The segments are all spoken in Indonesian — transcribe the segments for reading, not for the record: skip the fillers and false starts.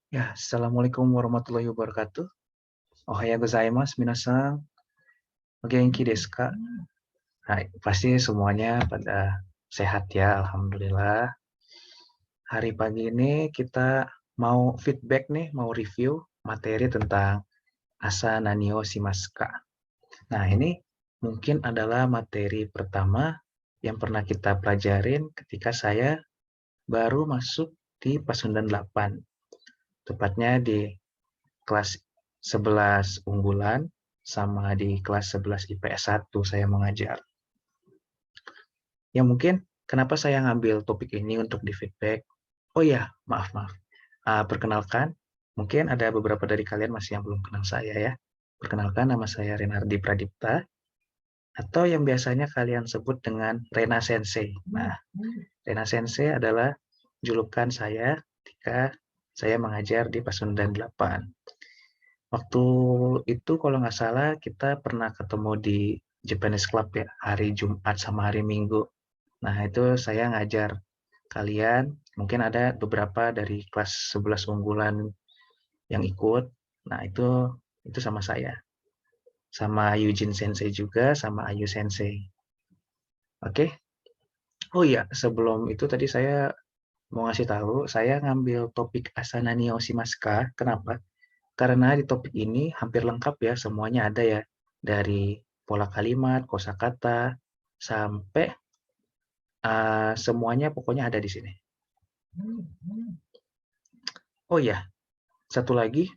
Ya, assalamualaikum warahmatullahi wabarakatuh. Ohayou gozaimasu, minasan. O genki desu ka? Hai, pasti semuanya pada sehat ya, alhamdulillah. Hari pagi ini kita mau feedback nih, mau review materi tentang asa nani o shimasu ka. Nah, ini mungkin adalah materi pertama yang pernah kita pelajarin ketika saya baru masuk di Pasundan 8. Tepatnya di kelas 11 unggulan sama di kelas 11 IPS 1 saya mengajar. Ya mungkin kenapa saya ngambil topik ini untuk di feedback. Oh ya, maaf. Perkenalkan, mungkin ada beberapa dari kalian masih yang belum kenal saya ya. Perkenalkan, nama saya Renardi Pradipta, atau yang biasanya kalian sebut dengan Rena Sensei. Nah, Rena Sensei adalah julukan saya ketika saya mengajar di Pasundan 8. Waktu itu kalau nggak salah kita pernah ketemu di Japanese Club ya, hari Jumat sama hari Minggu. Nah, itu saya ngajar kalian, mungkin ada beberapa dari kelas 11 unggulan yang ikut. Nah, itu sama saya. Sama Eugene Sensei juga, sama Ayu Sensei. Oke. Oh iya, sebelum itu tadi saya mau ngasih tahu, saya ngambil topik Asana Nio Shimaska. Kenapa? Karena di topik ini hampir lengkap ya, semuanya ada ya. Dari pola kalimat, kosakata, sampai semuanya pokoknya ada di sini. Oh iya, satu lagi,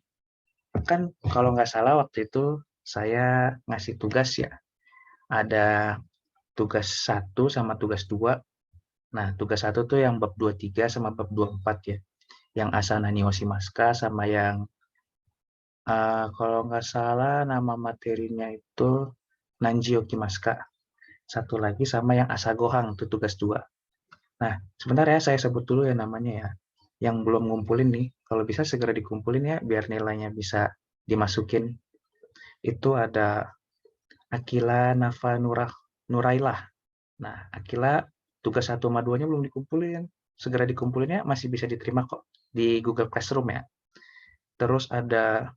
kan kalau nggak salah waktu itu saya ngasih tugas ya. Ada tugas 1 sama tugas 2. Nah, tugas 1 tuh yang bab 23 sama bab 24 ya. Yang Asana Nihonshimaska sama yang kalau nggak salah nama materinya itu Nanji Okimaska. Satu lagi sama yang Asagohang, itu tugas 2. Nah, sebentar ya saya sebut dulu ya namanya ya. Yang belum ngumpulin nih, kalau bisa segera dikumpulin ya biar nilainya bisa dimasukin. Itu ada Akila Nafa Nurailah. Nah, Akila tugas 1 sama 2-nya belum dikumpulin. Segera dikumpulin ya, masih bisa diterima kok di Google Classroom ya. Terus ada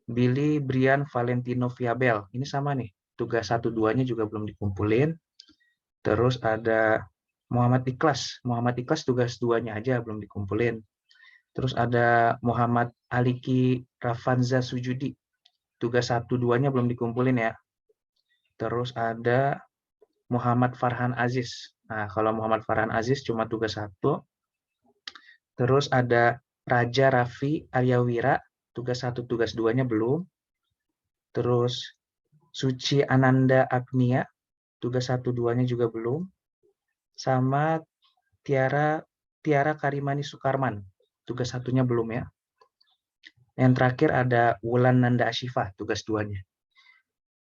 Billy Brian Valentino Viabel. Ini sama nih, tugas 1 2-nya juga belum dikumpulin. Terus ada Muhammad Ikhlas. Muhammad Ikhlas tugas 2-nya aja belum dikumpulin. Terus ada Muhammad Aliki Rafanza Sujudi. Tugas 1 2-nya belum dikumpulin ya. Terus ada Muhammad Farhan Aziz. Nah, kalau Muhammad Farhan Aziz cuma tugas 1. Terus ada Raja Raffi Aryawira, tugas 1 tugas 2-nya belum. Terus Suci Ananda Agnia, tugas 1 2-nya juga belum. Sama Tiara Tiara Karimani Sukarman, tugas 1-nya belum ya. Yang terakhir ada Wulan Nanda Ashifa, tugas 2-nya.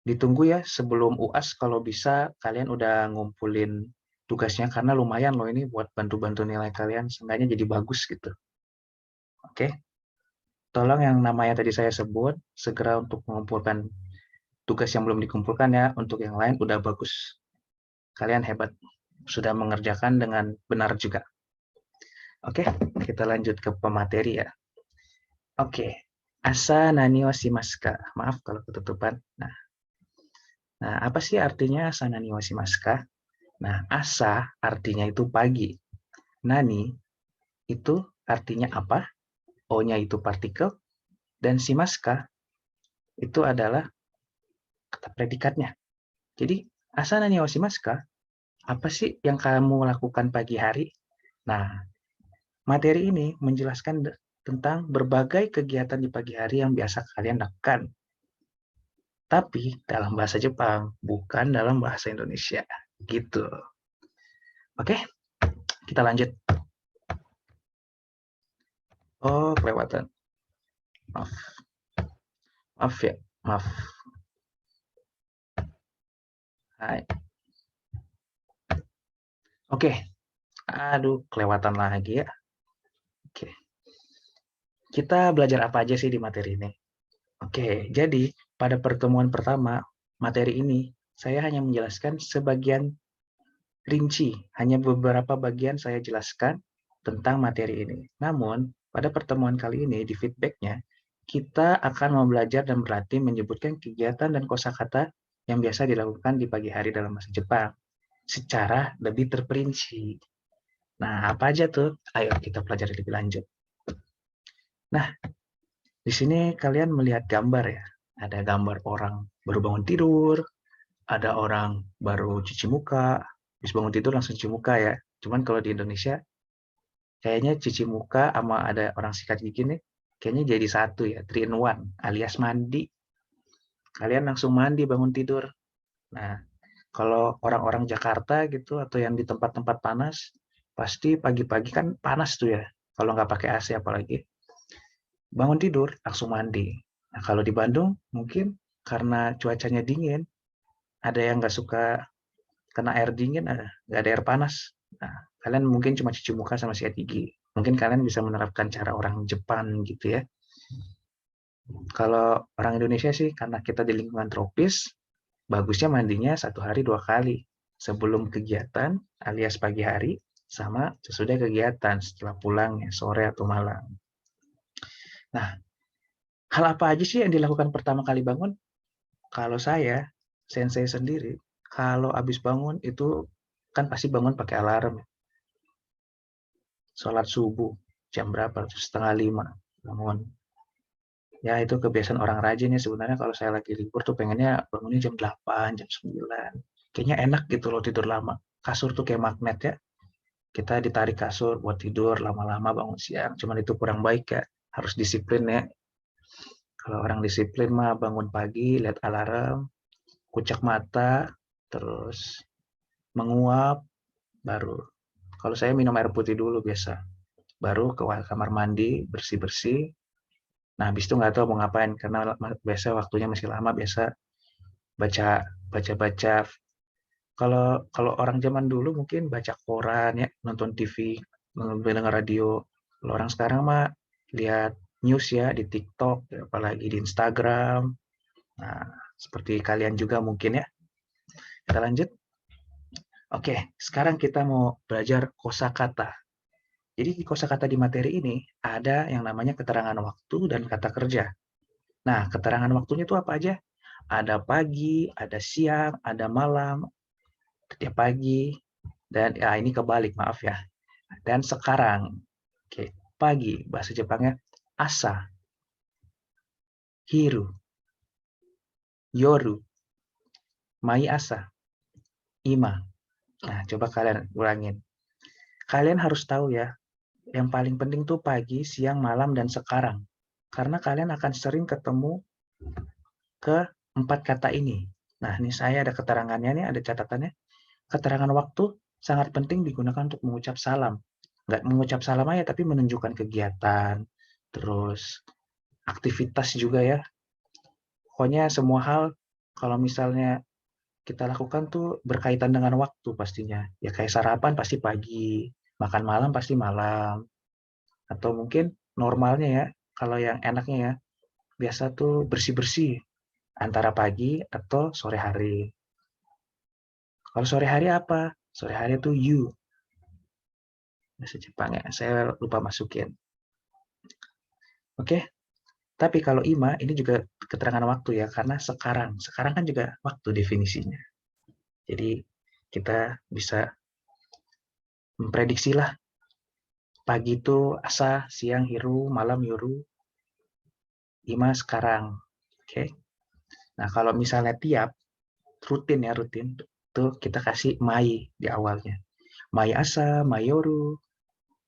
Ditunggu ya sebelum UAS kalau bisa kalian udah ngumpulin tugasnya karena lumayan loh ini buat bantu-bantu nilai kalian seenggaknya jadi bagus gitu. Oke. Tolong yang namanya tadi saya sebut segera untuk mengumpulkan tugas yang belum dikumpulkan ya. Untuk yang lain udah bagus. Kalian hebat. Sudah mengerjakan dengan benar juga. Oke, kita lanjut ke pemateri ya. Oke. Asa nani wa shimasu. Maaf kalau ketutupan. Nah, apa sih artinya asa nani wa shimasu? Nah, asa artinya itu pagi. Nani itu artinya apa? O-nya itu partikel. Dan shimaska itu adalah kata predikatnya. Jadi, asa nani wa shimasu? Apa sih yang kamu lakukan pagi hari? Nah, materi ini menjelaskan tentang berbagai kegiatan di pagi hari yang biasa kalian lakukan. Tapi dalam bahasa Jepang, bukan dalam bahasa Indonesia. Gitu. Oke, kita lanjut. Oh, kelewatan. Maaf. Maaf ya. Maaf. Hai. Oke. Aduh, kelewatan lagi ya. Oke. Kita belajar apa aja sih di materi ini? Oke, jadi pada pertemuan pertama, materi ini saya hanya menjelaskan sebagian rinci, hanya beberapa bagian saya jelaskan tentang materi ini. Namun, Pada pertemuan kali ini, di feedback-nya, kita akan mau belajar dan berlatih menyebutkan kegiatan dan kosakata yang biasa dilakukan di pagi hari dalam bahasa Jepang secara lebih terperinci. Nah, apa aja tuh? Ayo kita pelajari lebih lanjut. Nah, di sini kalian melihat gambar ya. Ada gambar orang baru bangun tidur, ada orang baru cuci muka, habis bangun tidur langsung cuci muka ya. Cuman kalau di Indonesia, kayaknya cuci muka sama ada orang sikat gigi nih, kayaknya jadi satu ya, 3 in 1, alias mandi. Kalian langsung mandi bangun tidur. Nah, kalau orang-orang Jakarta gitu, atau yang di tempat-tempat panas, pasti pagi-pagi kan panas tuh ya, kalau nggak pakai AC apalagi. Bangun tidur, langsung mandi. Nah, kalau di Bandung, mungkin karena cuacanya dingin, ada yang nggak suka kena air dingin, nggak ada air panas. Nah, kalian mungkin cuma cuci muka sama sikat gigi. Mungkin kalian bisa menerapkan cara orang Jepang gitu ya. Kalau orang Indonesia sih, karena kita di lingkungan tropis, bagusnya mandinya 1 hari 2 kali. Sebelum kegiatan alias pagi hari, sama sesudah kegiatan setelah pulang ya, sore atau malam. Nah, hal apa aja sih yang dilakukan pertama kali bangun? Kalau saya, sensei sendiri, kalau habis bangun itu kan pasti bangun pakai alarm. Sholat subuh, jam berapa? 4:30 bangun. Ya itu kebiasaan orang rajin ya, sebenarnya kalau saya lagi libur tuh pengennya bangunnya jam 8, jam 9. Kayaknya enak gitu loh tidur lama. Kasur tuh kayak magnet ya. Kita ditarik kasur buat tidur lama-lama bangun siang. Cuman itu kurang baik ya. Harus disiplin ya. Kalau orang disiplin mah bangun pagi, lihat alarm, kucek mata, terus menguap, baru. Kalau saya minum air putih dulu biasa. Baru ke kamar mandi, bersih-bersih. Nah, habis itu nggak tahu mau ngapain, karena biasa waktunya masih lama, biasa baca-baca. Kalau kalau orang zaman dulu mungkin baca koran ya, nonton TV, mendengar radio. Kalau orang sekarang mah lihat news ya di TikTok, apalagi di Instagram. Nah, seperti kalian juga mungkin ya. Kita lanjut. Oke, sekarang kita mau belajar kosakata. Jadi di kosakata di materi ini ada yang namanya keterangan waktu dan kata kerja. Nah, keterangan waktunya itu apa aja? Ada pagi, ada siang, ada malam, setiap pagi, dan ya ini kebalik, maaf ya. Dan sekarang. Oke, pagi, bahasa Jepangnya asa, hiru, yoru, mai asa, ima. Nah, coba kalian ulangin. Kalian harus tahu ya, yang paling penting tuh pagi, siang, malam, dan sekarang. Karena kalian akan sering ketemu ke 4 kata ini. Nah, ini saya ada keterangannya nih, ada catatannya. Keterangan waktu sangat penting digunakan untuk mengucap salam. Nggak mengucap salam aja, tapi menunjukkan kegiatan, terus aktivitas juga ya. Pokoknya semua hal kalau misalnya kita lakukan tuh berkaitan dengan waktu pastinya. Ya kayak sarapan pasti pagi, makan malam pasti malam. Atau mungkin normalnya ya, kalau yang enaknya ya, biasa tuh bersih-bersih antara pagi atau sore hari. Kalau sore hari apa? Sore hari itu you. Bahasa Jepang ya, saya lupa masukin. Oke, tapi kalau ima ini juga keterangan waktu ya, karena sekarang. Sekarang kan juga waktu definisinya. Jadi kita bisa memprediksilah pagi itu asa, siang hiru, malam yoru, ima sekarang. Oke. Nah, kalau misalnya tiap rutin ya, rutin tuh kita kasih mai di awalnya. Mai asa, mai yoru,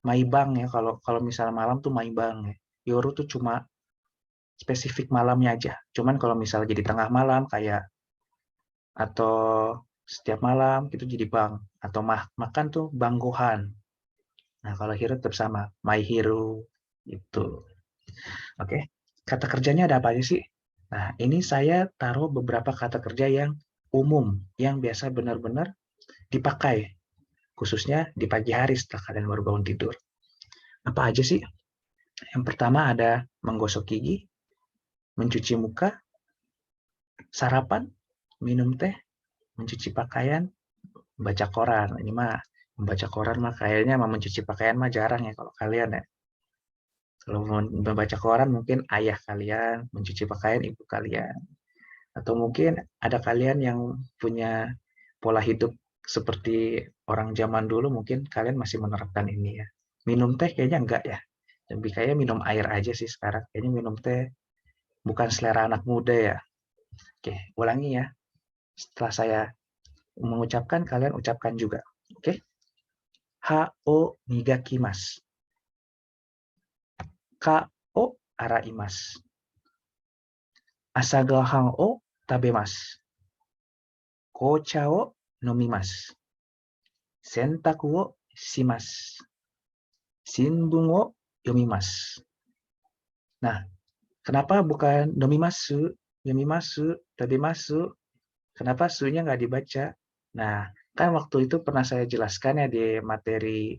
mai bang ya. Kalau kalau misalnya malam tuh mai bang ya. Yoru tuh cuma spesifik malamnya aja. Cuman kalau misalnya jadi tengah malam kayak atau setiap malam itu jadi bang, atau makan tuh bang gohan. Nah, kalau hero tetap sama, my hero itu. Oke. Kata kerjanya ada apa aja sih? Nah, ini saya taruh beberapa kata kerja yang umum, yang biasa benar-benar dipakai, khususnya di pagi hari setelah kalian baru bangun tidur. Apa aja sih? Yang pertama ada menggosok gigi, mencuci muka, sarapan, minum teh, mencuci pakaian, baca koran. Ini mah membaca koran mah kayaknya mencuci pakaian mah jarang ya kalau kalian ya. Kalau membaca koran mungkin ayah kalian, mencuci pakaian ibu kalian. Atau mungkin ada kalian yang punya pola hidup seperti orang zaman dulu, mungkin kalian masih menerapkan ini ya. Minum teh kayaknya enggak ya. Lebih kayak minum air aja sih sekarang. Kayaknya minum teh bukan selera anak muda ya. Oke, ulangi ya. Setelah saya mengucapkan, kalian ucapkan juga. Oke. Ha o nigakimasu. Ka o araimasu. Asagahan o tabemasu. Kocha o nomimasu. Sentaku o shimasu. Shinbun o yomimasu. Nah, kenapa bukan nomimasu, yomimasu, tabemasu? Kenapa su-nya nggak dibaca? Nah, kan waktu itu pernah saya jelaskan ya di materi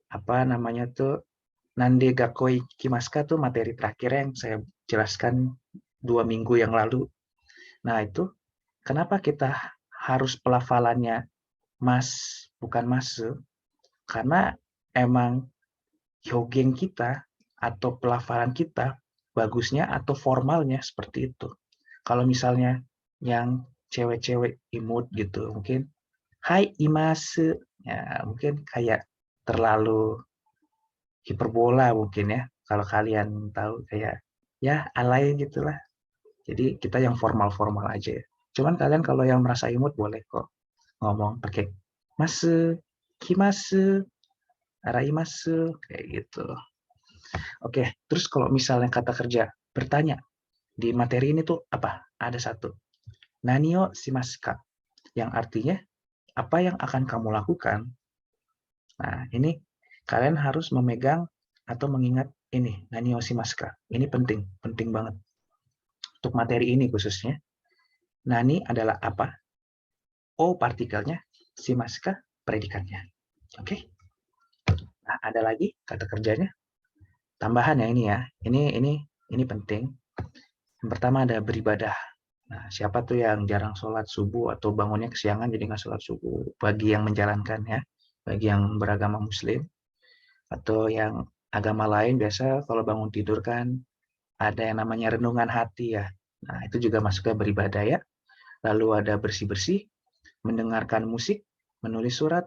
apa namanya tuh Nande Gakoi Kimaska tuh materi terakhir yang saya jelaskan 2 minggu yang lalu. Nah, itu kenapa kita harus pelafalannya mas, bukan masu? Karena emang hyogeng kita atau pelafalan kita bagusnya atau formalnya seperti itu. Kalau misalnya yang cewek-cewek imut gitu, mungkin hai imasu, ya mungkin kayak terlalu hiperbola mungkin ya. Kalau kalian tahu kayak ya alay gitulah. Jadi kita yang formal-formal aja ya. Cuman kalian kalau yang merasa imut boleh kok ngomong pakai masu, kimasu, araimasu kayak gitu. Oke, terus kalau misalnya kata kerja bertanya di materi ini tuh apa? Ada satu. Nani o shimasu ka? Yang artinya apa yang akan kamu lakukan? Nah, ini kalian harus memegang atau mengingat ini, nani o shimasu ka? Ini penting, penting banget. Untuk materi ini khususnya, nani adalah apa? O partikelnya, shimasu ka predikatnya. Oke? Nah, ada lagi kata kerjanya. Tambahan ya ini ya. Ini penting. Yang pertama ada beribadah. Nah, siapa tuh yang jarang sholat subuh atau bangunnya kesiangan jadi nggak sholat subuh? Bagi yang menjalankan ya, bagi yang beragama muslim atau yang agama lain biasa kalau bangun tidur kan ada yang namanya renungan hati ya. Nah, itu juga masuknya beribadah ya. Lalu ada bersih-bersih, mendengarkan musik, menulis surat,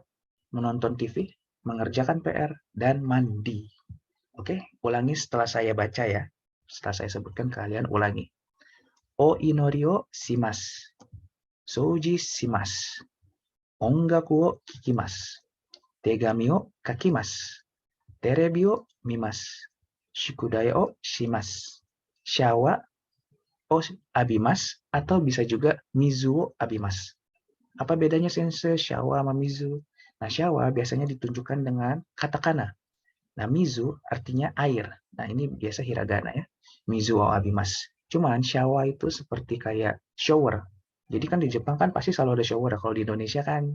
menonton TV, mengerjakan PR, dan mandi. Oke, ulangi setelah saya baca ya. Setelah saya sebutkan kalian ulangi. O inori o shimasu. Souji shimasu. Ongaku o kikimasu. Tegami o kakimasu. Terebi o mimasu. Shukudai o shimasu. Shawa o abimasu atau bisa juga mizu o abimasu. Apa bedanya sensei shawa sama mizu? Nah, shawa biasanya ditunjukkan dengan katakana. Nah, mizu artinya air. Nah, ini biasa hiragana ya. Mizu o abimasu. Cuman shawa itu seperti kayak shower. Jadi kan di Jepang kan pasti selalu ada shower. Kalau di Indonesia kan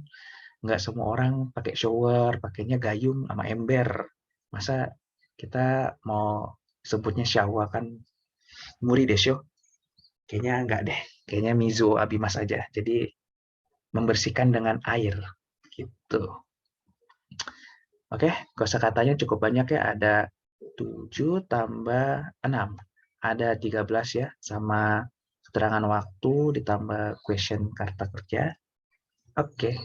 nggak semua orang pakai shower, pakainya gayung sama ember. Masa kita mau sebutnya shawa kan muri desho? Kayaknya nggak deh. Kayaknya mizu o abimasu aja. Jadi membersihkan dengan air gitu. Oke, kosakatanya cukup banyak ya. Ada 7 tambah 6. Ada 13 ya, sama keterangan waktu ditambah question kata kerja. Oke,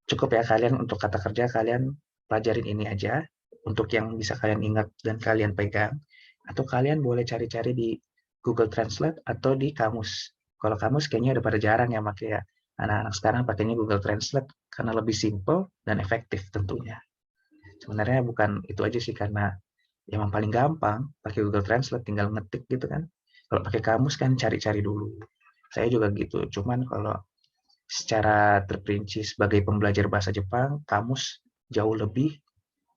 cukup ya kalian untuk kata kerja, kalian pelajarin ini aja. Untuk yang bisa kalian ingat dan kalian pegang. Atau kalian boleh cari-cari di Google Translate atau di kamus. Kalau kamus kayaknya udah pada jarang ya pakai ya. Anak-anak sekarang pakainya Google Translate karena lebih simple dan efektif tentunya. Sebenarnya bukan itu aja sih, karena emang paling gampang pakai Google Translate, tinggal ngetik gitu kan. Kalau pakai kamus kan cari-cari dulu. Saya juga gitu. Cuman kalau secara terperinci sebagai pembelajar bahasa Jepang, kamus jauh lebih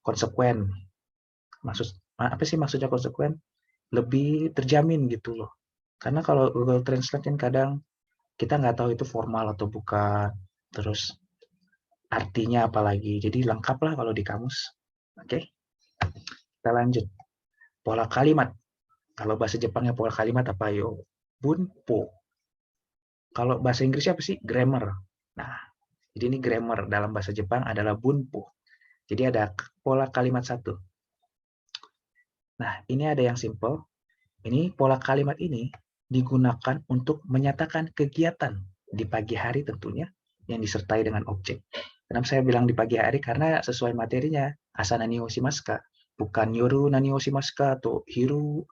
konsekuen. Apa sih maksudnya konsekuen? Lebih terjamin gitu loh. Karena kalau Google Translate kan kadang kita nggak tahu itu formal atau bukan. Terus artinya apalagi. Jadi lengkap lah kalau di kamus. Oke, kita lanjut. Pola kalimat. Kalau bahasa Jepangnya pola kalimat apa yo? Bunpo. Kalau bahasa Inggrisnya apa sih? Grammar. Nah, jadi ini grammar dalam bahasa Jepang adalah bunpo. Jadi ada pola kalimat satu. Nah, ini ada yang simple. Ini pola kalimat ini digunakan untuk menyatakan kegiatan di pagi hari tentunya yang disertai dengan objek. Kenapa saya bilang di pagi hari? Karena sesuai materinya, asa nani shimasu ka, bukan yoru nani shimasu ka atau hiru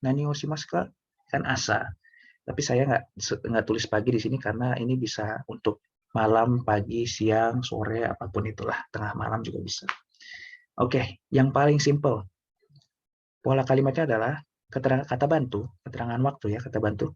nani shimasu ka, kan asa. Tapi saya nggak tulis pagi di sini karena ini bisa untuk malam, pagi, siang, sore, apapun itulah, tengah malam juga bisa. Oke, yang paling simple. Pola kalimatnya adalah kata bantu, keterangan waktu ya, kata bantu.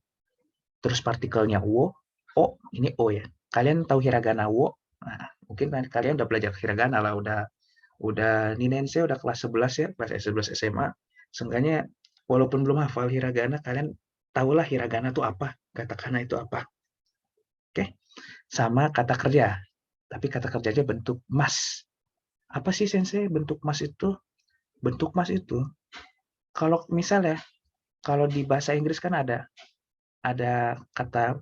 Terus partikelnya wo, o, ini o ya. Kalian tahu hiragana wo? Nah, mungkin kalian udah belajar hiragana lah, udah ninense udah kelas 11 ya, kelas 11 SMA. Seenggaknya walaupun belum hafal hiragana, kalian tahulah hiragana itu apa, katakana itu apa. Oke. Sama kata kerja. Tapi kata kerjanya bentuk mas. Apa sih sensei bentuk mas itu? Bentuk mas itu kalau misalnya kalau di bahasa Inggris kan ada kata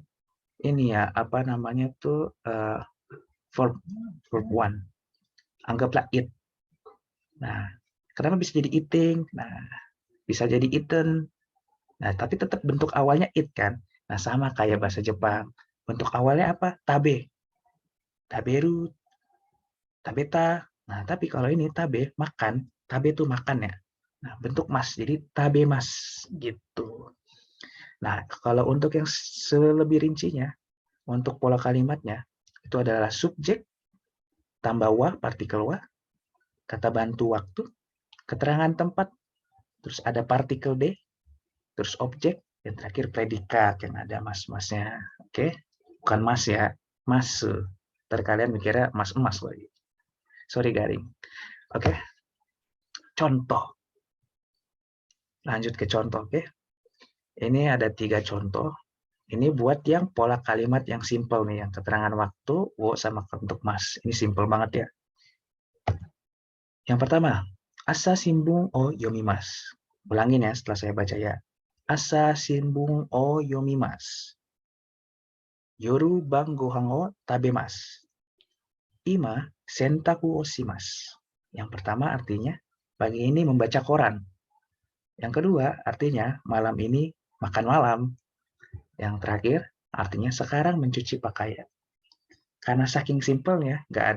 ini ya, apa namanya tuh verb one. Anggaplah it. Nah, kenapa bisa jadi eating? Nah, bisa jadi eaten. Nah, tapi tetap bentuk awalnya it kan. Nah, sama kayak bahasa Jepang. Bentuk awalnya apa? Tabe. Taberu, tabeta. Nah, tapi kalau ini tabe, makan. Tabe itu makan ya. Nah, bentuk mas. Jadi tabe mas gitu. Nah, kalau untuk yang lebih rincinya, untuk pola kalimatnya, itu adalah subjek, tambah wa, partikel wa, kata bantu waktu, keterangan tempat, terus ada partikel D, terus objek, dan terakhir predikat yang ada mas-masnya. Oke? Bukan mas ya, mas. Ntar kalian mikirnya mas emas lagi. Sorry garing. Oke? Contoh. Lanjut ke contoh, oke? Ini ada 3 contoh. Ini buat yang pola kalimat yang simple nih, yang keterangan waktu, wo sama bentuk mas. Ini simple banget ya. Yang pertama, asa shimbun o yomimasu. Ulangin ya setelah saya baca ya. Asa shimbun o yomimasu. Yoru bang gohan o tabemasu. Ima sentaku o shimasu. Yang pertama artinya pagi ini membaca koran. Yang kedua artinya malam ini makan malam. Yang terakhir artinya sekarang mencuci pakaian. Karena saking simpelnya, nggak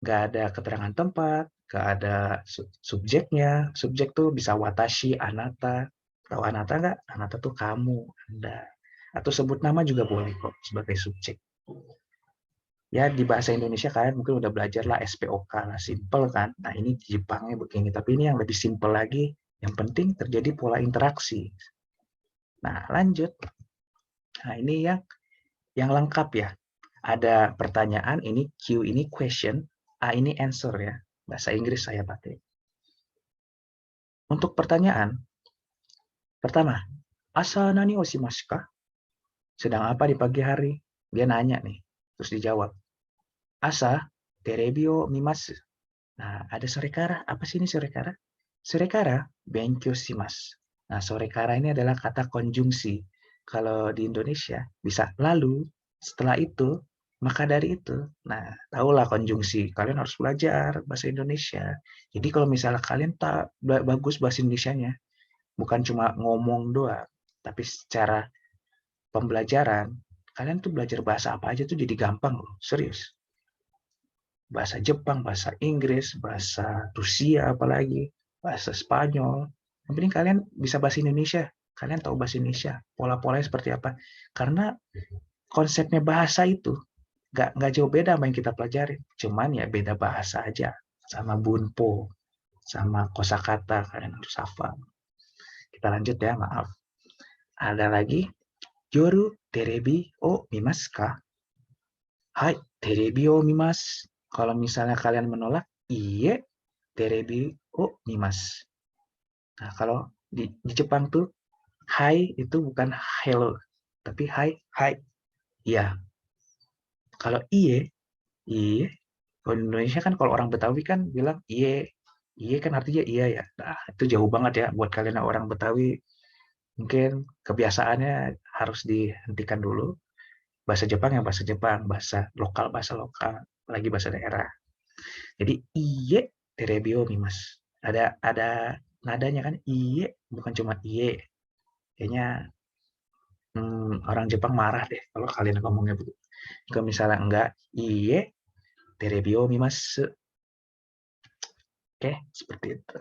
ada keterangan tempat, nggak ada subjeknya. Subjek tuh bisa watashi, anata. Tahu anata nggak? Anata tuh kamu, Anda. Atau sebut nama juga boleh kok sebagai subjek. Ya di bahasa Indonesia kalian mungkin udah belajar lah SPOK lah, simple kan. Nah ini di Jepangnya begini, tapi ini yang lebih simple lagi. Yang penting terjadi pola interaksi. Nah lanjut. Nah ini yang lengkap ya. Ada pertanyaan, ini Q ini question, A ini answer ya. Bahasa Inggris saya pakai. Untuk pertanyaan, pertama, asa nani o shimasu ka? Sedang apa di pagi hari? Dia nanya nih, terus dijawab. Asa, terebi o mimasu. Nah, ada sore kara. Apa sih ini sore kara? Sore kara, benkyou shimasu. Nah, sore kara ini adalah kata konjungsi. Kalau di Indonesia, bisa lalu, setelah itu, maka dari itu. Nah, tahulah konjungsi. Kalian harus belajar bahasa Indonesia. Jadi kalau misalnya kalian tak bagus bahasa Indonesianya, bukan cuma ngomong doang, tapi secara pembelajaran, kalian tuh belajar bahasa apa aja tuh jadi gampang loh, serius. Bahasa Jepang, bahasa Inggris, bahasa Rusia apalagi, bahasa Spanyol. Yang penting kalian bisa bahasa Indonesia, kalian tahu bahasa Indonesia, pola-polanya seperti apa. Karena konsepnya bahasa itu nggak jauh beda sama yang kita pelajari, cuman ya beda bahasa aja, sama bunpo, sama kosakata kalian harus hafal. Kita lanjut ya, maaf. Ada lagi, yoru terebi o mimasu ka? Hai, terebi o mimasu. Kalau misalnya kalian menolak, iye, terebi o mimasu. Nah, kalau di Jepang tuh, hai itu bukan hello, tapi hai, hai. Iya. Kalau iye, iye. Kalau di Indonesia kan kalau orang Betawi kan bilang iye. Iye kan artinya iya ya. Nah, itu jauh banget ya buat kalian orang Betawi. Mungkin kebiasaannya harus dihentikan dulu. Bahasa Jepang yang bahasa Jepang, bahasa lokal, lagi bahasa daerah. Jadi iye terebio mimas. Ada nadanya kan, iye, bukan cuma iye. Kayaknya orang Jepang marah deh kalau kalian ngomongnya begitu. Kalau misalnya enggak, iye, terebio mimasu. Oke, seperti itu.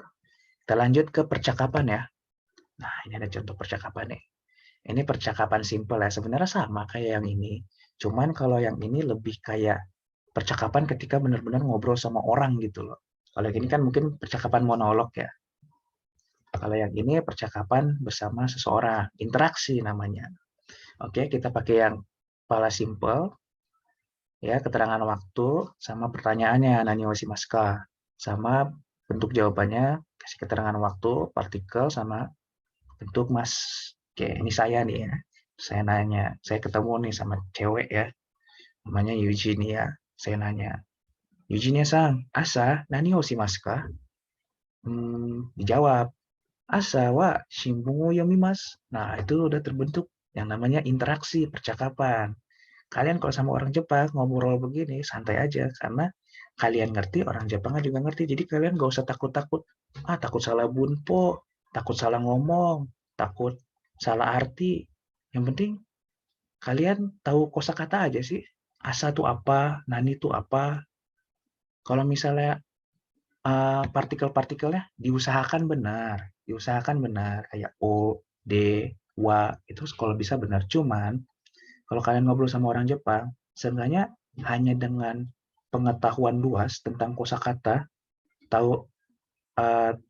Kita lanjut ke percakapan ya. Nah, ini ada contoh percakapan nih. Ini percakapan simpel ya, sebenarnya sama kayak yang ini. Cuman kalau yang ini lebih kayak percakapan ketika benar-benar ngobrol sama orang gitu loh. Kalau yang ini kan mungkin percakapan monolog ya. Kalau yang ini percakapan bersama seseorang, interaksi namanya. Oke, kita pakai yang kepala simple, ya keterangan waktu sama pertanyaannya nani wa shimasu ka, sama bentuk jawabannya kasih keterangan waktu, partikel sama bentuk mas. Oke, ini saya nih ya. Saya nanya, saya ketemu nih sama cewek ya, namanya Eugenia. Saya nanya, Eugenia-san, asa nani wa shimasu ka? Dijawab, asa wa shimbun wo yomimasu. Nah, itu udah terbentuk yang namanya interaksi, percakapan. Kalian kalau sama orang Jepang ngobrol begini santai aja karena kalian ngerti, orang Jepang juga ngerti. Jadi kalian gak usah takut-takut. Takut salah bunpo, takut salah ngomong, takut salah arti. Yang penting kalian tahu kosakata aja sih. Asa tuh apa, nani tuh apa. Kalau misalnya partikel-partikelnya diusahakan benar kayak o, d, wa itu kalau bisa benar. Cuman kalau kalian ngobrol sama orang Jepang, seenggaknya hanya dengan pengetahuan luas tentang kosakata, tahu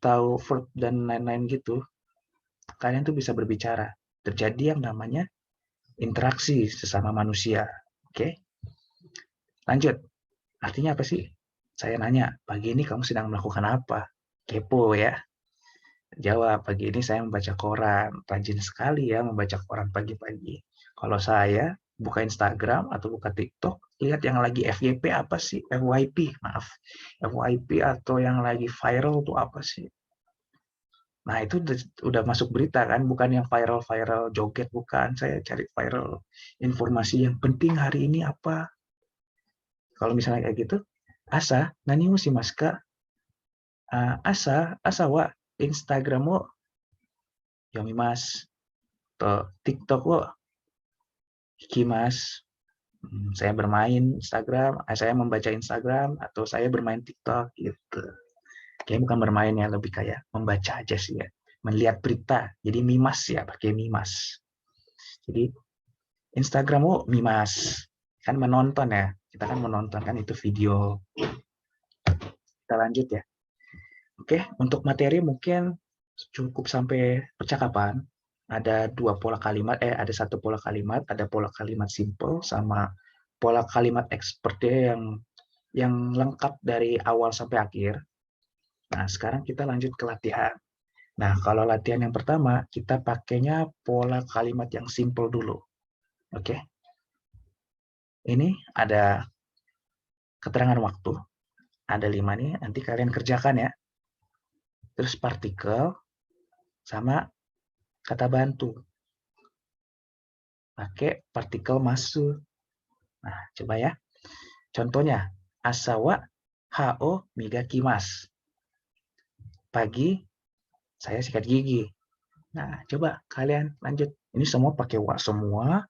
tahu verb dan lain-lain gitu, kalian tuh bisa berbicara. Terjadi yang namanya interaksi sesama manusia. Oke, lanjut. Artinya apa sih? Saya nanya, pagi ini kamu sedang melakukan apa? Kepo ya. Jawab, pagi ini saya membaca koran. Rajin sekali ya membaca koran pagi-pagi. Kalau saya buka Instagram atau buka TikTok, lihat yang lagi FYP apa sih? FYP, maaf. FYP atau yang lagi viral tuh apa sih? Nah, itu udah masuk berita kan, bukan yang viral-viral joget, bukan. Saya cari viral informasi yang penting hari ini apa. Kalau misalnya kayak gitu, asa, nani mo shimasu ka? Asa wa Instagram wo yomimasu. Atau TikTok wo ikimasu. Saya bermain Instagram, saya membaca Instagram, atau saya bermain TikTok gitu. Kayak bukan bermain ya, lebih kayak membaca aja sih ya. Melihat berita, jadi mimas ya, pakai mimas. Jadi Instagram mimas, kan menonton ya. Kita kan menonton kan itu video. Kita lanjut ya. Oke, untuk materi mungkin cukup sampai percakapan. Ada dua pola kalimat, ada satu pola kalimat, ada pola kalimat simple sama pola kalimat expert yang lengkap dari awal sampai akhir. Nah, sekarang kita lanjut ke latihan. Nah, kalau latihan yang pertama, kita pakainya pola kalimat yang simple dulu. Oke. Ini ada keterangan waktu. Ada 5 nih, nanti kalian kerjakan ya. Terus partikel sama kata bantu. Pakai partikel masuk. Nah, coba ya. Contohnya, asawa hao migakimasu. Pagi, saya sikat gigi. Nah, coba kalian lanjut. Ini semua pakai wa semua,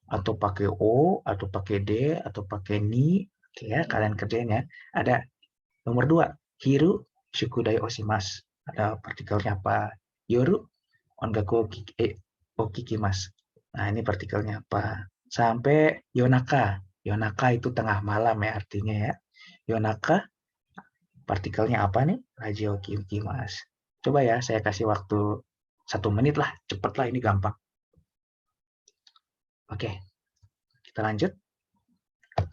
atau pakai o, atau pakai d, atau pakai ni. Oke ya, kalian kerjain ya. Ada nomor 2, hiru shukudai oshimasu. Ada partikelnya apa? Yoru ongaku okikimasu. Nah, ini partikelnya apa? Sampai yonaka. Yonaka itu tengah malam ya artinya ya. Yonaka, partikelnya apa nih? Radio okikimasu. Coba ya, saya kasih waktu 1 menit lah. Cepet lah, ini gampang. Oke, kita lanjut.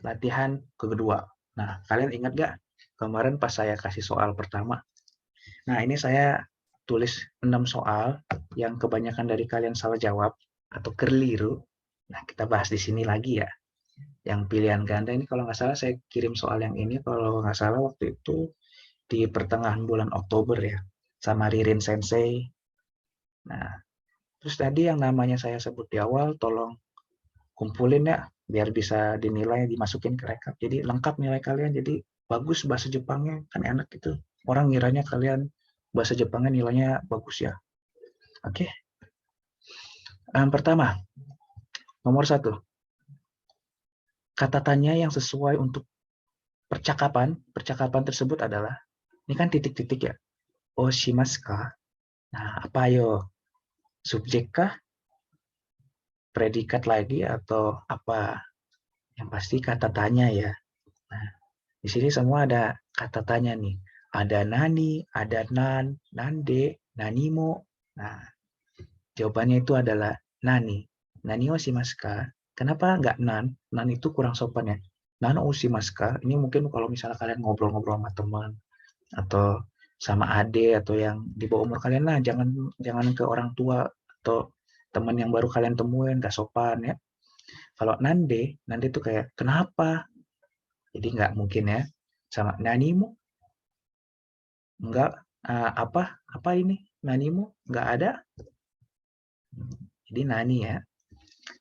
Latihan kedua. Nah, kalian ingat gak kemarin pas saya kasih soal pertama? Nah, ini saya tulis 6 soal yang kebanyakan dari kalian salah jawab atau keliru. Nah, kita bahas di sini lagi ya. Yang pilihan ganda ini kalau nggak salah saya kirim soal yang ini kalau nggak salah waktu itu di pertengahan bulan Oktober ya. Sama Ririn Sensei. Nah, terus tadi yang namanya saya sebut di awal, tolong kumpulin ya biar bisa dinilai, dimasukin ke rekap. Jadi lengkap nilai kalian, jadi bagus bahasa Jepangnya, kan enak gitu. orang ngiranya kalian bahasa Jepangnya nilainya bagus ya. Oke. Pertama, nomor 1. Kata tanya yang sesuai untuk percakapan tersebut adalah, ini kan titik-titik ya. Oshimasu ka? Nah, apa ayo? Subjek kah? Predikat lagi atau apa? Yang pasti kata tanya ya. Nah, di sini semua ada kata tanya nih. Ada nani, ada nan, nande, nanimo. Nah, jawabannya itu adalah nani. Nani o shimasu ka? Kenapa nggak nan? Nan itu kurang sopan ya. Nan o shimasu ka? Ini mungkin kalau misalnya kalian ngobrol-ngobrol sama teman atau sama ade atau yang di bawah umur kalian lah, jangan ke orang tua atau teman yang baru kalian temuin, nggak sopan ya. Kalau nande itu kayak kenapa? Jadi nggak mungkin ya. Sama nanimu, nggak apa ini? Nanimu nggak ada. Jadi nani ya.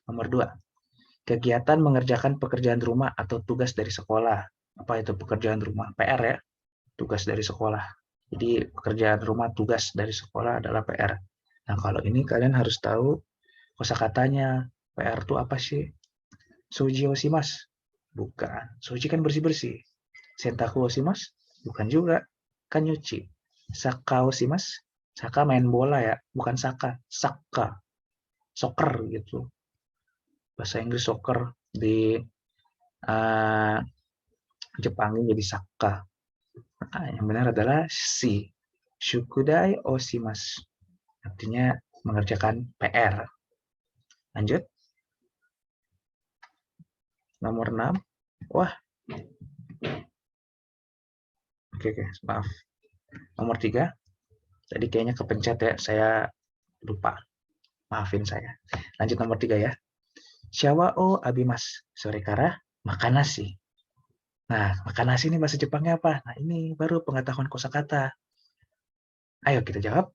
Nomor 2, kegiatan mengerjakan pekerjaan rumah atau tugas dari sekolah. Apa itu pekerjaan rumah? PR ya, tugas dari sekolah. Jadi pekerjaan rumah tugas dari sekolah adalah PR. Nah, kalau ini kalian harus tahu kosakatanya. PR itu apa sih? Suji osimas? Bukan. Suji kan bersih-bersih. Sentaku osimas? Bukan juga. Kan nyuci. Saka osimas? Saka main bola ya, bukan saka. Saka. Soccer gitu. Bahasa Inggris soccer, di uh, Jepang jadi saka. Nah, yang benar adalah si. Shukudai osimas. Artinya mengerjakan PR. Lanjut. Nomor 6. Wah. Oke, maaf. Nomor 3. Tadi kayaknya kepencet ya, saya lupa. Maafin saya. Lanjut nomor 3 ya. Shawa o abimas. Sore kara makan nasi. Nah, makan nasi ini bahasa Jepangnya apa? Nah, ini baru pengetahuan kosakata. Ayo kita jawab.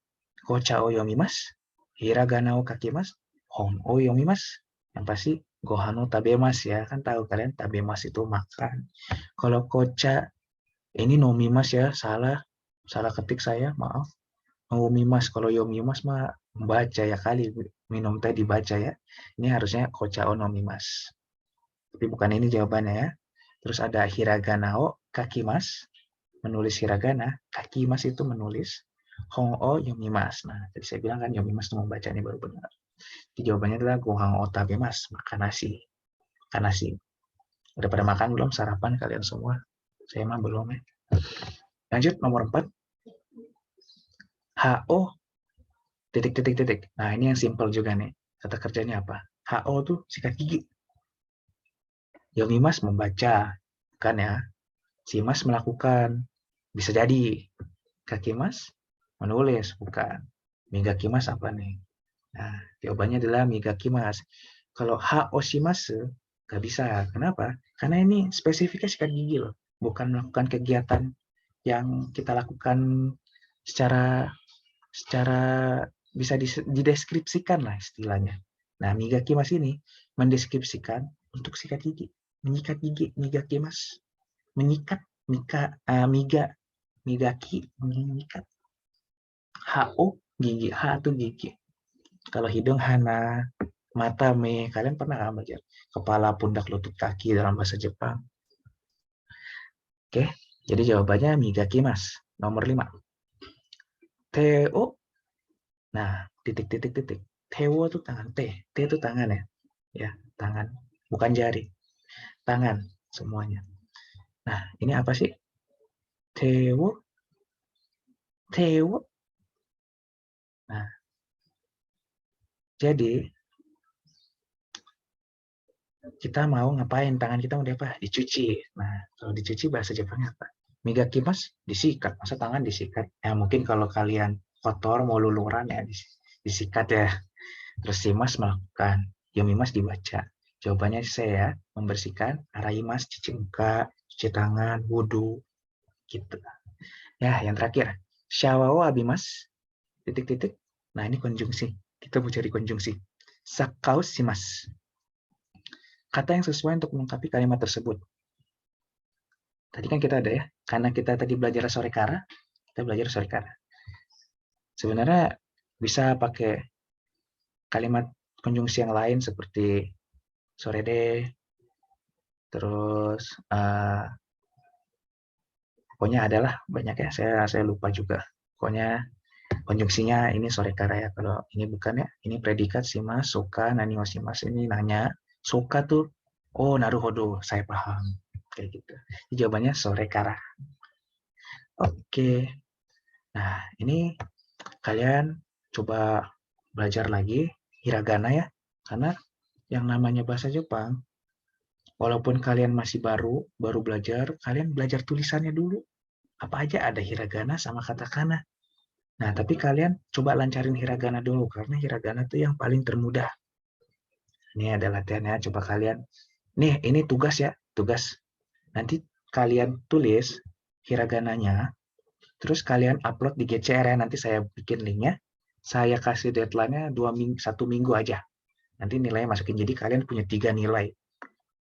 Kocha o yomimasu, hiragana o kakimasu, hon o yomimasu. Yang pasti gohan o tabemasu ya. Kan tahu kalian tabemasu itu makan. Kalau kocha ini nomimasu ya, salah ketik saya, maaf. Nomimasu, kalau yomimasu mah membaca ya kali, minum teh dibaca ya. Ini harusnya kocha o nomimasu. Tapi bukan ini jawabannya ya. Terus ada hiragana o kakimasu, menulis hiragana, kakimasu itu menulis. Hong o yomimasu. Nah, tadi saya bilang kan yomimasu itu membaca, ini baru benar. Jadi jawabannya adalah gohan o tabemasu, makan nasi. Makan nasi. Udah pada makan belum sarapan kalian semua? Saya mah belum ya. Lanjut nomor 4. HO titik. Nah, ini yang simple juga nih. Kata kerjanya apa? HO tuh sikat gigi. Yomimas membaca, kan ya. Simas melakukan. Bisa jadi. Kakimas menulis, bukan. Migakimas apa nih? Nah, jawabannya adalah migakimas. Kalau HO shimasu, nggak bisa. Kenapa? Karena ini spesifiknya sikat gigi loh. Bukan melakukan kegiatan yang kita lakukan secara bisa dideskripsikan lah istilahnya. Nah, migakimas ini mendeskripsikan untuk sikat gigi, menyikat gigi, migakimas, menyikat, migaki, menyikat. HO gigi, H itu gigi. Kalau hidung hana, mata me, kalian pernah nggak belajar kepala, pundak, lutut, kaki dalam bahasa Jepang? Oke, jadi jawabannya migakimas. Nomor 5. Teo. Nah, titik. Teo itu tangan, T itu tangan ya. Ya, tangan, bukan jari. Tangan semuanya. Nah, ini apa sih? Teo. Nah, jadi kita mau ngapain? Tangan kita mau diapa? Dicuci. Nah, kalau dicuci bahasa Jepangnya apa? Migakimas, disikat. Masa tangan disikat? Ya mungkin kalau kalian kotor mau luluran ya disikat ya. Terus simas melakukan, yomimas dibaca. Jawabannya saya membersihkan, araimas cuci muka, cuci tangan, wudhu, gitu. Ya, yang terakhir, shawao abimas, titik. Nah, ini konjungsi. Kita mau cari konjungsi. Sakau shimas. Kata yang sesuai untuk melengkapi kalimat tersebut. Tadi kan kita ada ya, karena kita tadi belajar sore kara, kita belajar sorekara. Sebenarnya bisa pakai kalimat konjungsi yang lain seperti sore deh, terus pokoknya adalah banyak ya, saya lupa juga. Pokoknya konjungsinya ini sorekara ya. Kalau ini bukan ya, ini predikat shimasu, soka, nani wa shimasu ini nanya. Soka tuh, oh naruhodo, saya paham. Kayak gitu. Jawabannya sorekara. Oke. Nah, ini kalian coba belajar lagi hiragana ya. Karena yang namanya bahasa Jepang, walaupun kalian masih baru belajar, kalian belajar tulisannya dulu. Apa aja ada hiragana sama katakana. Nah, tapi kalian coba lancarin hiragana dulu, karena hiragana itu yang paling termudah. Ini ada latihannya, coba kalian. Nih, ini tugas ya, tugas. Nanti kalian tulis hiragananya, terus kalian upload di GCR ya, nanti saya bikin linknya. Saya kasih deadline-nya 1 minggu aja. Nanti nilainya masukin, jadi kalian punya 3 nilai.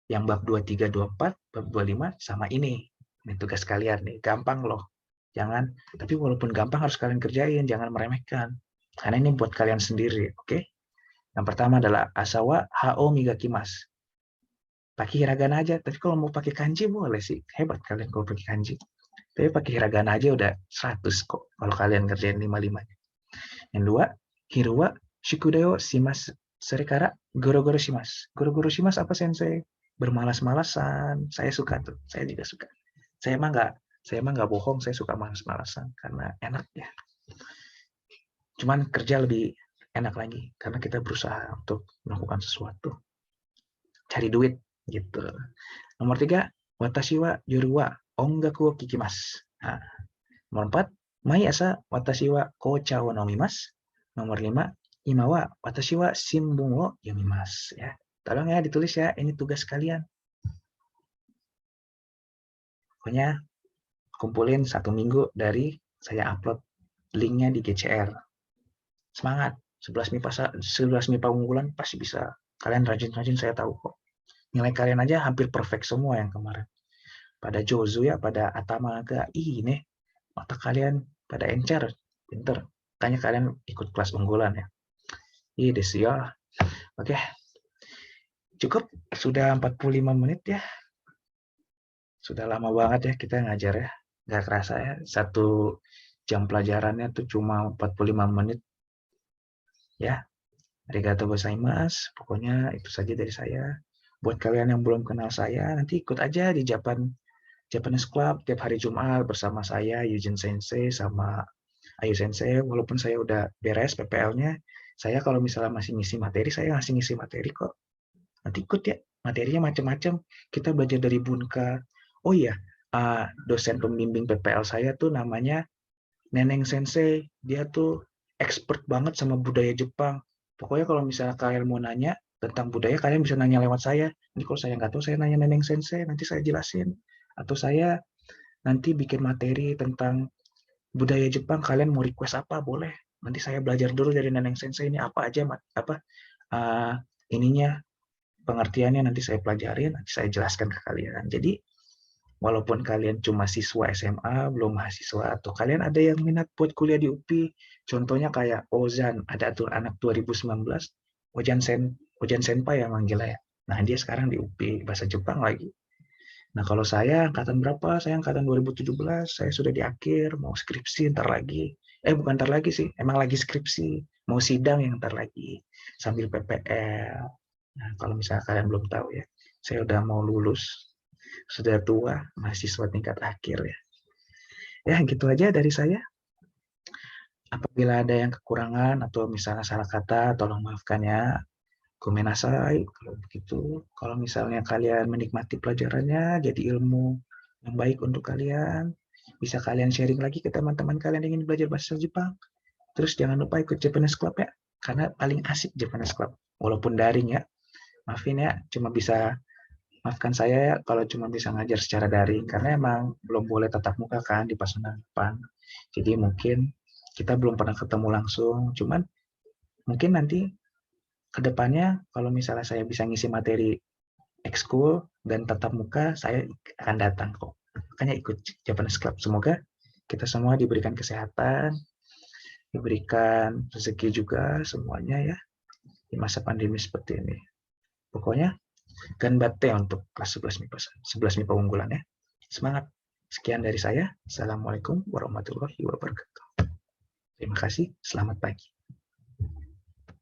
Yang bab 23, 24, bab 25, sama ini. Ini tugas kalian nih, gampang loh. Jangan, tapi walaupun gampang harus kalian kerjain, jangan meremehkan. Karena ini buat kalian sendiri, oke? Yang pertama adalah asawa ho migakimasu. Pakai hiragana aja, tapi kalau mau pakai kanji boleh sih. Hebat kalian kalau pakai kanji. Tapi pakai hiragana aja udah 100 kok kalau kalian ngerjain 5-5-nya. Yang dua, hiruwa shikudayo shimasu. Serekara goro-goro shimasu. Goro-goro shimasu apa sensei? Bermalas-malasan. Saya suka tuh, saya juga suka. Saya emang nggak bohong, saya suka malas-malasan karena enak ya. Cuman kerja lebih enak lagi karena kita berusaha untuk melakukan sesuatu, cari duit gitu. Nomor 3, watashi wa yoru wa ongaku wo kikimasu. Nah, nomor 4, mai asa watashi wa kocha wo nomimasu. Nomor 5, ima wa watashi wa shimbun wo yomimasu ya. Tolong ya ditulis ya, ini tugas kalian. Pokoknya kumpulin 1 minggu dari saya upload linknya di GCR. Semangat, 11 MIPA unggulan pasti bisa. Kalian rajin-rajin saya tahu kok. Nilai kalian aja hampir perfect semua yang kemarin. Pada Jozu ya, pada Atama agak ini, otak kalian pada encer, pinter. Makanya kalian ikut kelas unggulan ya. Iya deh ya. Oke, cukup. Sudah 45 menit ya. Sudah lama banget ya kita ngajar ya. Gak kerasa ya, 1 jam pelajarannya tuh cuma 45 menit. Ya, arigatou gozaimasu. Pokoknya itu saja dari saya. Buat kalian yang belum kenal saya, nanti ikut aja di Japanese Club tiap hari Jumat bersama saya, Yujin Sensei, sama Ayu Sensei. Walaupun saya udah beres PPL-nya, saya kalau misalnya masih ngisi materi, saya masih ngisi materi kok. Nanti ikut ya, materinya macam-macam. Kita belajar dari Bunka. Oh iya, dosen pembimbing PPL saya tuh namanya Neneng Sensei. Dia tuh expert banget sama budaya Jepang. Pokoknya kalau misalnya kalian mau nanya tentang budaya, kalian bisa nanya lewat saya. Nanti kalau saya nggak tahu, saya nanya Neneng Sensei, nanti saya jelasin. Atau saya nanti bikin materi tentang budaya Jepang, kalian mau request apa, boleh. Nanti saya belajar dulu dari Neneng Sensei ini apa aja, ininya, pengertiannya nanti saya pelajarin, nanti saya jelaskan ke kalian. Jadi, walaupun kalian cuma siswa SMA, belum mahasiswa, atau kalian ada yang minat buat kuliah di UPI, contohnya kayak Ozan, ada tuh anak 2019, Ojan Senpai yang manggil ya. Nah, dia sekarang di UPI, bahasa Jepang lagi. Nah, kalau saya angkatan berapa? Saya angkatan 2017, saya sudah di akhir, mau skripsi ntar lagi. Bukan ntar lagi sih, emang lagi skripsi. Mau sidang yang ntar lagi, sambil PPL. Nah, kalau misalnya kalian belum tahu ya, saya udah mau lulus. Sudah tua, mahasiswa tingkat akhir ya. Ya, gitu aja dari saya. Apabila ada yang kekurangan atau misalnya salah kata, tolong maafkan ya. Gomenasai, kalau begitu. Kalau misalnya kalian menikmati pelajarannya, jadi ilmu yang baik untuk kalian, bisa kalian sharing lagi ke teman-teman kalian yang ingin belajar bahasa Jepang. Terus jangan lupa ikut Japanese Club ya, karena paling asik Japanese Club. Walaupun daring ya, maafin ya, maafkan saya ya kalau cuma bisa ngajar secara daring, karena emang belum boleh tatap muka kan di pasangan depan. Jadi mungkin kita belum pernah ketemu langsung, cuman mungkin nanti kedepannya kalau misalnya saya bisa ngisi materi ekskul dan tatap muka, saya akan datang kok. Makanya ikut Japanese Club. Semoga kita semua diberikan kesehatan, diberikan rezeki juga semuanya ya di masa pandemi seperti ini. Pokoknya ganbatte untuk kelas 11 MIPA, 11 MIPA unggulan ya. Semangat. Sekian dari saya. Assalamualaikum warahmatullahi wabarakatuh. Terima kasih. Selamat pagi.